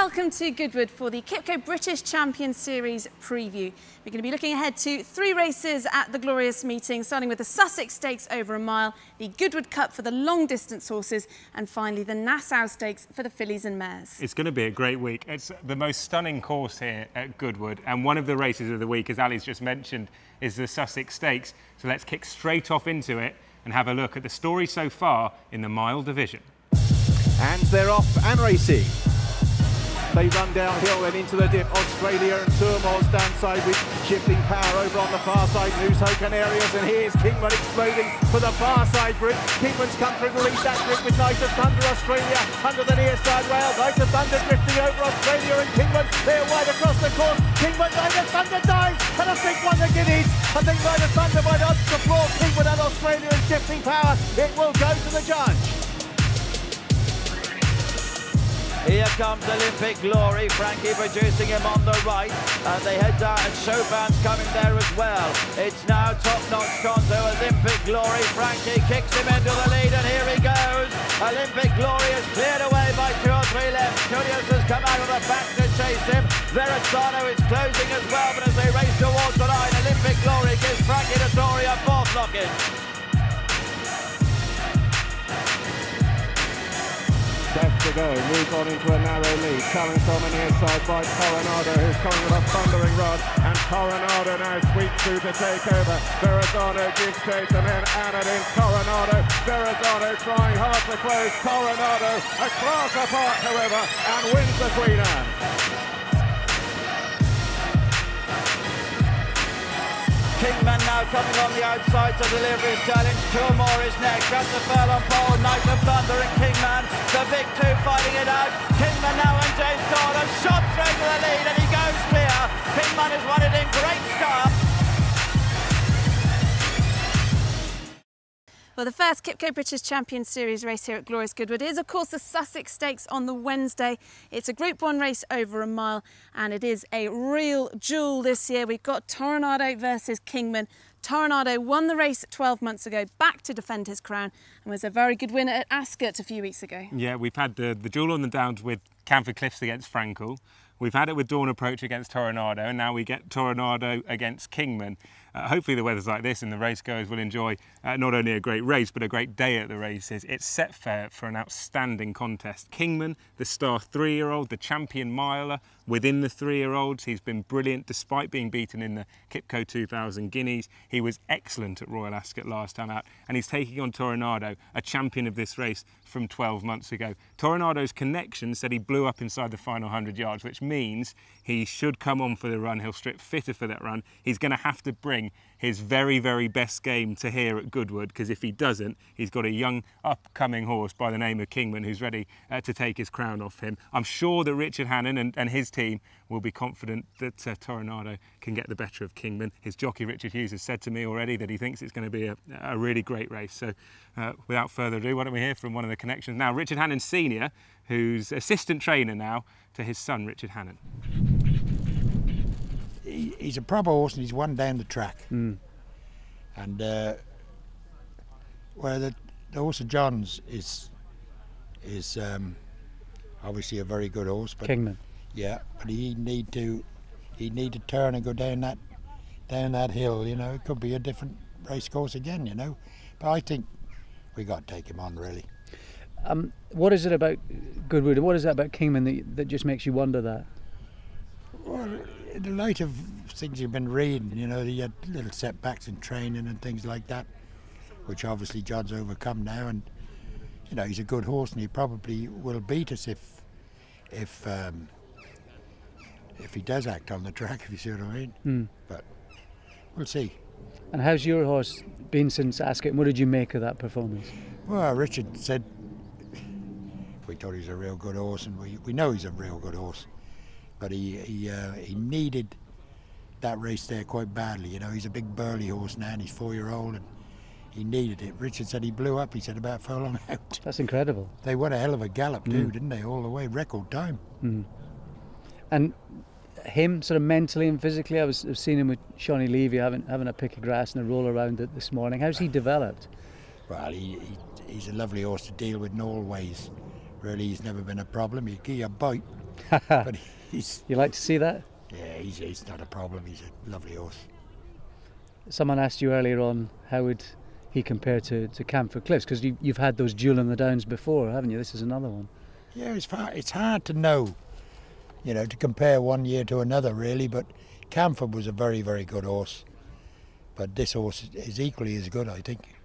welcome to Goodwood for the QIPCO British Champions Series preview. We're going to be looking ahead to 3 races at the Glorious meeting, starting with the Sussex Stakes over a mile, the Goodwood Cup for the long distance horses, and finally the Nassau Stakes for the fillies and mares. It's going to be a great week. It's the most stunning course here at Goodwood, and one of the races of the week, as Ali's just mentioned, is the Sussex Stakes. So let's kick straight off into it and have a look at the story so far in the mile division. And they're off and racing. They run downhill and into the dip. Australia and Turmoil's down side with shifting power over on the far side. Nassau areas, and here's Kingman exploding for the far side group. Kingman's come through to lead that group with Night of Thunder Australia under the near side rail. Night of Thunder drifting over Australia and Kingman. They're wide across the course. Kingman, Night of Thunder dies, and I think one the Guineas. I think Night of Thunder by the odds to floor. Kingman and Australia and shifting power. It will go to the judge. Here comes Olympic Glory, Frankie producing him on the right, and they head down, and Chopin's coming there as well. It's now top-notch Conto, Olympic Glory, Frankie kicks him into the lead, and here he goes. Olympic Glory is cleared away by 2 or 3 left. Curious has come out of the back to chase him. Verrazano is closing as well, but as they race towards the line, Olympic Glory gives Frankie Dettori a 4th knock-in. Left to go, moves on into a narrow lead, challenged on the near side by Coronado, who's coming with a thundering run, and Coronado now sweeps through to take over. Verrazano gives chase and then added in Coronado. Verrazano trying hard to close Coronado, a class apart however, and wins the Queen Anne. Kingman now coming on the outside to deliver his challenge. Turmoil is next. That's the furl on pole. Night of Thunder and Kingman. The big 2 fighting it out. Kingman now and James Doyle have shot straight to the lead, and he goes clear. Kingman has won it in great style. Well, the first QIPCO British Champions Series race here at Glorious Goodwood is, of course, the Sussex Stakes on the Wednesday. It's a Group 1 race over a mile, and it is a real jewel this year. We've got Toronado versus Kingman. Toronado won the race 12 months ago, back to defend his crown, and was a very good winner at Ascot a few weeks ago. Yeah, we've had the duel on the downs with Camford Cliffs against Frankel. We've had it with Dawn Approach against Toronado, and now we get Toronado against Kingman. Hopefully the weather's like this and the racegoers will enjoy not only a great race but a great day at the races. It's set for an outstanding contest. Kingman, the star 3-year-old, the champion miler within the 3-year-olds. He's been brilliant despite being beaten in the QIPCO 2000 Guineas. He was excellent at Royal Ascot last time out, and he's taking on Toronado, a champion of this race from 12 months ago. Toronado's connection said he blew up inside the final 100 yards, which means he should come on for the run. He'll strip fitter for that run. He's going to have to bring his very, very best game to here at Goodwood, because if he doesn't, he's got a young upcoming horse by the name of Kingman who's ready to take his crown off him. I'm sure that Richard Hannon and his team will be confident that Toronado can get the better of Kingman. His jockey Richard Hughes has said to me already that he thinks it's going to be a really great race. So without further ado, why don't we hear from one of the connections now, Richard Hannon Senior, who's assistant trainer now to his son Richard Hannon. He's a proper horse, and he's won down the track. And well, the horse of John's is obviously a very good horse, but Kingman. Yeah, but he need to turn and go down that hill. You know, it could be a different race course again. You know, but I think we got to take him on really. What is it about Goodwood? What is it about Kingman that just makes you wonder that? Well, in the light of things you've been reading, you know, he had little setbacks in training and things like that, which obviously John's overcome now, and you know, he's a good horse, and he probably will beat us if he does act on the track, if you see what I mean. But we'll see. And how's your horse been since Ascot, and what did you make of that performance? Well, Richard said we thought he was a real good horse, and we know he's a real good horse. But he needed that race there quite badly. You know, he's a big burly horse now, and he's 4-year-old, and he needed it. Richard said he blew up, he said, about furlong out. That's incredible. They won a hell of a gallop too, didn't they, all the way, record time. And him, sort of mentally and physically, I've seen him with Shawnee Levy having a pick of grass and a roll around it this morning. How's he developed? Well, he's a lovely horse to deal with in all ways. Really, he's never been a problem. He give you a bite, But he's... You like to see that? Yeah, he's not a problem. He's a lovely horse. Someone asked you earlier on how would he compare to Camford Cliffs, because you've had those duel in the downs before, haven't you? This is another one. Yeah, it's hard to know, you know, to compare one year to another really, but Camford was a very, very good horse. But this horse is equally as good, I think.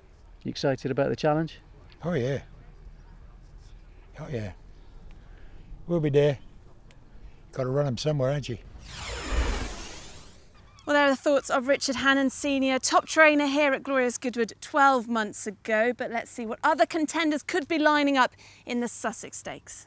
You excited about the challenge? Oh yeah. Oh yeah. We'll be there. Got to run him somewhere, ain't you? Well, there are the thoughts of Richard Hannon Sr., top trainer here at Glorious Goodwood 12 months ago. But let's see what other contenders could be lining up in the Sussex Stakes.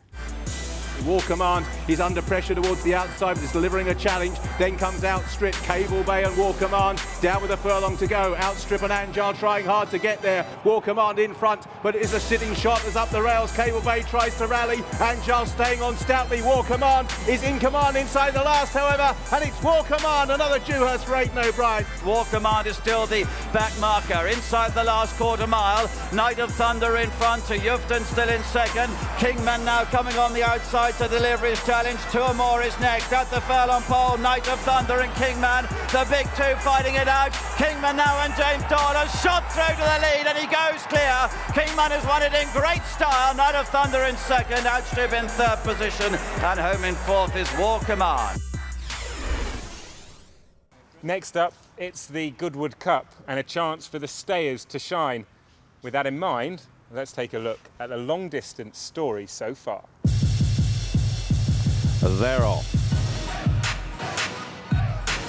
War Command is under pressure towards the outside, but is delivering a challenge. Then comes Outstrip, Cable Bay and War Command down with a furlong to go. Outstrip and Angel trying hard to get there. War Command in front, but it is a sitting shot as up the rails. Cable Bay tries to rally. Angel staying on stoutly. War Command is in command inside the last, however, and it's War Command, another Dewhurst for Aidan O'Brien. War Command is still the back marker inside the last quarter mile. Night of Thunder in front, to Yufton still in second. Kingman now coming on the outside to deliver his challenge. Two more is next at the furlong pole. Night of Thunder and Kingman, the big two fighting it out. Kingman now and James Doyle has shot through to the lead and he goes clear. Kingman has won it in great style. Night of Thunder in second, Outstrip in third position, and home in fourth is War Command. Next up, it's the Goodwood Cup and a chance for the stayers to shine. With that in mind, let's take a look at the long distance story so far. They're off.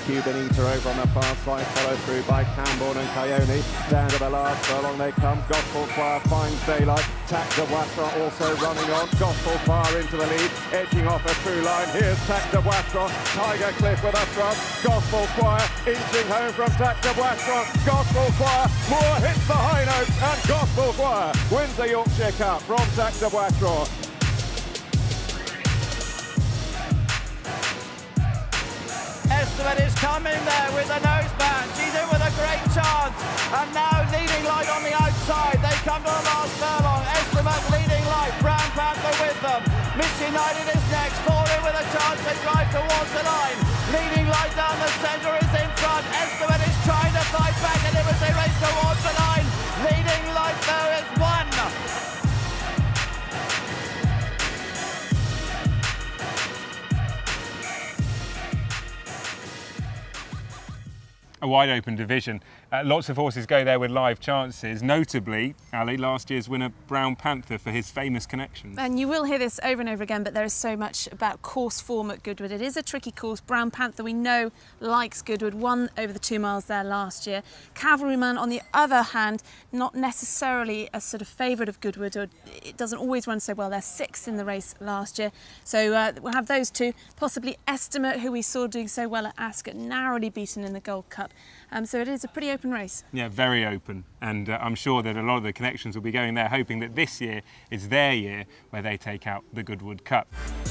Cuban Eater over on the far side, followed through by Camborne and Coyote. Down to the last furlong they come. Gospel Choir finds daylight. Tack de Boisseron also running on. Gospel Choir into the lead, edging off a true line. Here's Tack de Boisseron. Tiger Cliff with a thrust. Gospel Choir inching home from Tack de Boisseron. Gospel Choir, Moore hits the high notes, and Gospel Choir wins the Yorkshire Cup from Tack de Boisseron. Estimate is coming there with a noseband. She's in with a great chance. And now leading light on the outside. They come to the last furlong. Estimate leading light. Brown Panther with them. Miss United is next. Fall in with a chance. They drive towards the line. Leading light down the centre is in front. Estimate is trying to fight back, and it was a race towards the line. Leading light there is one. A wide open division. Lots of horses go there with live chances, notably, Ali, last year's winner Brown Panther for his famous connections. And you will hear this over and over again, but there is so much about course form at Goodwood. It is a tricky course. Brown Panther, we know, likes Goodwood, won over the 2 miles there last year. Cavalryman, on the other hand, not necessarily a sort of favourite of Goodwood, or it doesn't always run so well. They're 6th in the race last year. So we'll have those two, possibly Estimate, who we saw doing so well at Ascot, narrowly beaten in the Gold Cup. So it is a pretty open race. Yeah, very open, and I'm sure that a lot of the connections will be going there, hoping that this year is their year where they take out the Goodwood Cup.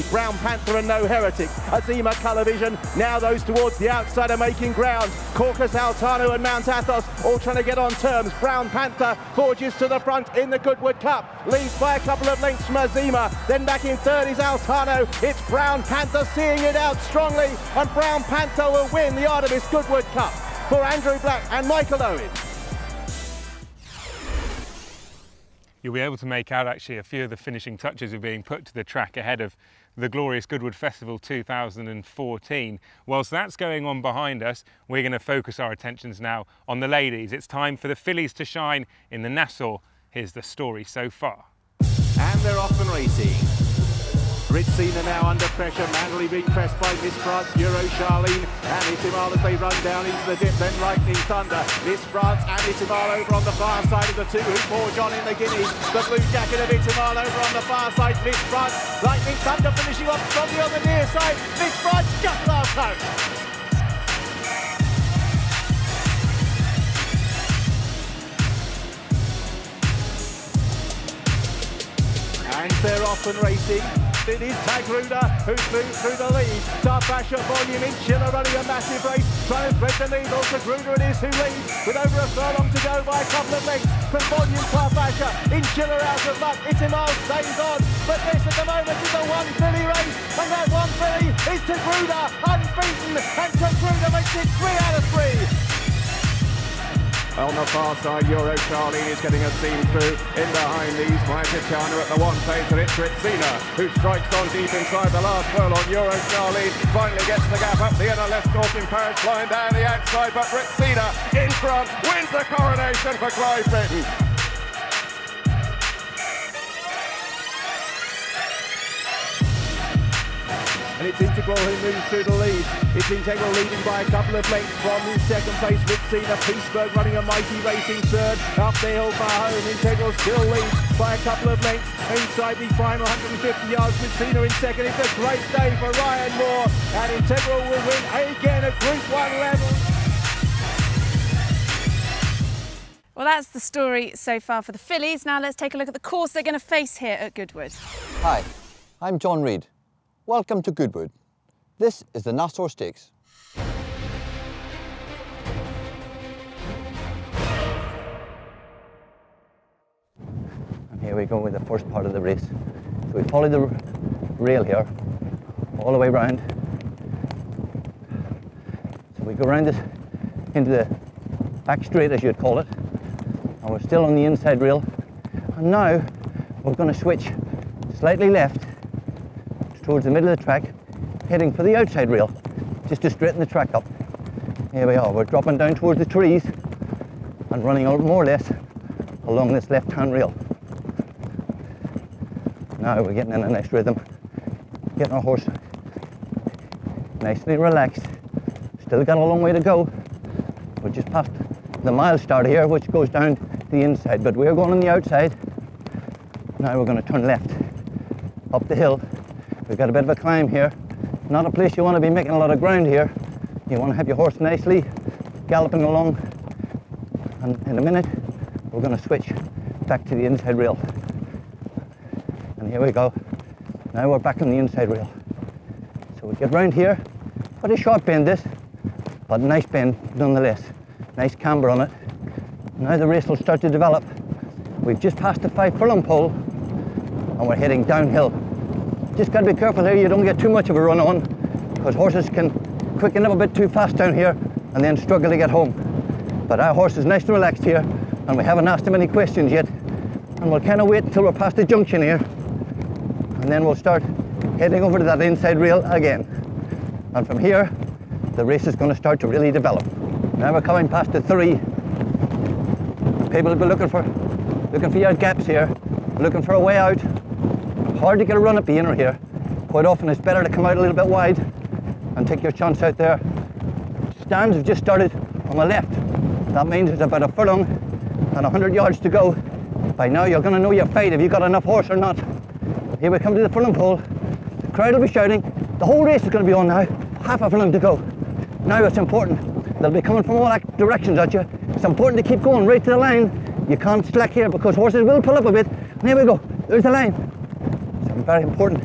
Brown Panther and No Heretic. Azima Colour Vision. Now those towards the outside are making ground. Caucus Altano and Mount Athos all trying to get on terms. Brown Panther forges to the front in the Goodwood Cup. Leads by a couple of lengths from Azima. Then back in third is Altano. It's Brown Panther seeing it out strongly, and Brown Panther will win the Artemis Goodwood Cup for Andrew Black and Michael Owen. You'll be able to make out actually a few of the finishing touches are being put to the track ahead of the Glorious Goodwood Festival 2014. Whilst that's going on behind us, we're going to focus our attentions now on the ladies. It's time for the fillies to shine in the Nassau. Here's the story so far. And they're off and racing. Ritzina now under pressure, Manley being pressed by Miss France, Euro Charlene and Itimal as they run down into the dip, then Lightning Thunder. Miss France and Itimal over on the far side of the two who forge on in the Guineas. The blue jacket of Itimal over on the far side, Miss France, Lightning Thunder finishing off strongly on the near side. Miss France just last home. And they're off and racing. It is Tagruda who's moved through the lead. Tarfasha, Volume in Schiller running a massive race, trying to thread the needle. Tagruda it is who leads with over a furlong to go by a couple of lengths from Volume. Tarfasha in Schiller out of luck. Itimow stays on, but this at the moment is a one filly race, and that one filly is Tagruda, unbeaten, and Tagruda makes it 3 out of 3. On the far side, Euro Charlene is getting a seam through. In behind these, Maikachana at the one pace, and it's Ritzina who strikes on deep inside the last furlong. Euro Charlene finally gets the gap up the inner left course in Paris, flying down the outside, but Ritzina in front wins the coronation for QIPCO. And it's Integral who moves through the lead. It's Integral leading by a couple of lengths from in second place. Ritzina, Peaceburg running a mighty race in third. Up the hill for home. Integral still leads by a couple of lengths. Inside the final 150 yards. Ritzina in second. It's a great day for Ryan Moore. And Integral will win again at Group 1 level. Well, that's the story so far for the fillies. Now let's take a look at the course they're going to face here at Goodwood. Hi, I'm John Reid. Welcome to Goodwood. This is the Nassau Stakes. And here we go with the first part of the race. So we follow the rail here, all the way round. So we go around this into the back straight, as you'd call it. And we're still on the inside rail. And now we're going to switch slightly left towards the middle of the track, heading for the outside rail, just to straighten the track up. Here we are, we're dropping down towards the trees and running more or less along this left-hand rail. Now we're getting in a nice rhythm, getting our horse nicely relaxed. Still got a long way to go. We're just past the mile start here, which goes down the inside, but we're going on the outside. Now we're going to turn left up the hill. We've got a bit of a climb here. Not a place you want to be making a lot of ground here. You want to have your horse nicely galloping along. And in a minute, we're going to switch back to the inside rail. And here we go. Now we're back on the inside rail. So we get round here. Quite a short bend this, but a nice bend nonetheless. Nice camber on it. Now the race will start to develop. We've just passed the 5 furlong pole and we're heading downhill. Just got to be careful here you don't get too much of a run on, because horses can quicken up a bit too fast down here and then struggle to get home. But our horse is nice and relaxed here, and we haven't asked him any questions yet, and we'll kind of wait until we're past the junction here, and then we'll start heading over to that inside rail again. And from here the race is going to start to really develop. Now we're coming past the 3. People will be looking for your gaps here, looking for a way out. Hard to get a run at the inner here. Quite often it's better to come out a little bit wide and take your chance out there. Stands have just started on the left. That means it's about a furlong and 100 yards to go. By now you're going to know your fate, if you've got enough horse or not. Here we come to the furlong pole. The crowd will be shouting. The whole race is going to be on now. Half a furlong to go. Now it's important. They'll be coming from all directions at you. It's important to keep going right to the line. You can't slack here because horses will pull up a bit. And here we go. There's the line. Very important.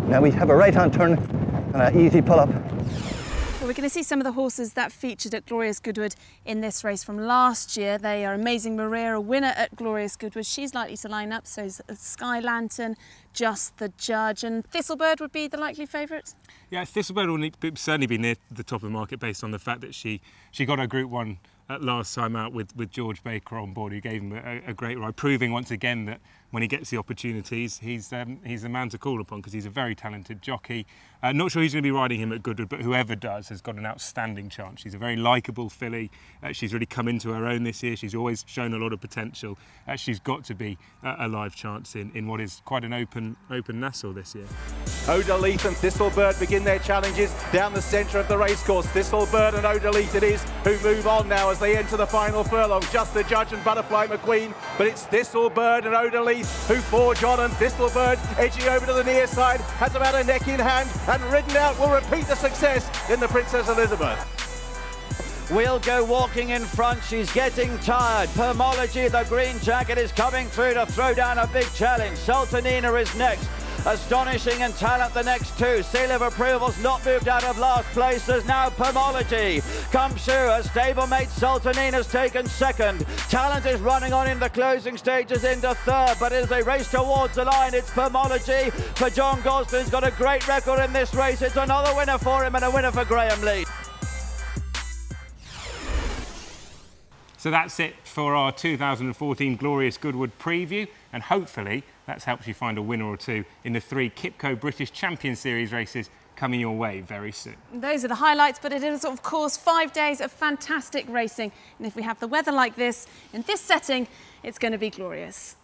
Now we have a right-hand turn and an easy pull-up. Well, we're going to see some of the horses that featured at Glorious Goodwood in this race from last year. They are Amazing Maria, a winner at Glorious Goodwood. She's likely to line up, so is Sky Lantern, Just the Judge, and Thistlebird would be the likely favourites. Yeah, Thistlebird will certainly be near the top of the market based on the fact that she got her Group 1 last time out with George Baker on board, who gave him a great ride, proving once again that when he gets the opportunities, he's the man to call upon, because he's a very talented jockey. Not sure who's going to be riding him at Goodwood, but whoever does has got an outstanding chance. She's a very likeable filly. She's really come into her own this year. She's always shown a lot of potential. She's got to be a live chance in what is quite an open Nassau this year. Odaleith and Thistlebird begin their challenges down the centre of the racecourse. Thistlebird and Odaleith it is who move on now as they enter the final furlong. Just the Judge and Butterfly McQueen, but it's Thistlebird and Odaleith who forge on, and Thistlebird edging over to the near side, has about a neck in hand, and ridden out will repeat the success in the Princess Elizabeth. We'll go walking in front. She's getting tired. Permology, the green jacket, is coming through to throw down a big challenge. Sultanina is next. Astonishing and Talent the next two. Seal of Approval's not moved out of last place. There's now Pomology. Comes through. Her stablemate Sultanina's taken second. Talent is running on in the closing stages into third, but as they race towards the line, it's Pomology. For John Gosden's got a great record in this race. It's another winner for him and a winner for Graham Lee. So that's it for our 2014 Glorious Goodwood preview, and hopefully that's helped you find a winner or two in the 3 QIPCO British Champions Series races coming your way very soon. Those are the highlights, but it is, of course, 5 days of fantastic racing. And if we have the weather like this, in this setting, it's going to be glorious.